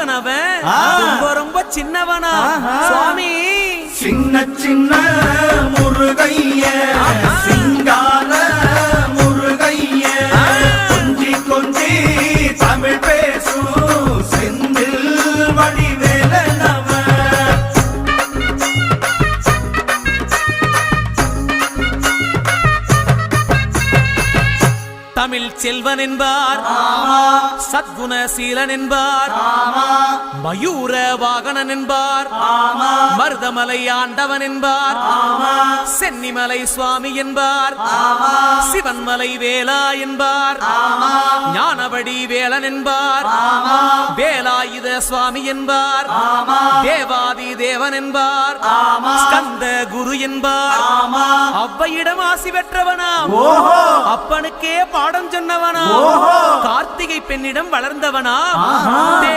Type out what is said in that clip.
கண்ணனவன் ரொம்ப ரொம்ப சின்னவனா சுவாமி சின்ன சின்ன முருகைய சிங்கார முருகைய கொஞ்சி கொஞ்சி தமிழ் பேசும் செந்தில் வடிவேலனவன் தமிழ் செல்வன் என்பார் சத்குணசீலன் என்பார் மயூர வாகனன் என்பார் மருதமலை ஆண்டவன் என்பார் சென்னிமலை சுவாமி என்பார் சிவன்மலை வேலா என்பார் ஞானவடி வேலன் என்பார் வேலாயுத சுவாமி என்பார் தேவாதி தேவன் என்பார் ஸ்கந்த குரு என்பார் அவ்வையிடம் ஆசி பெற்றவனாம் அப்பனுக்கே பாடம் சொன்னவனா கார்த்திகை பெண்ணிடம் வளர்ந்தவனா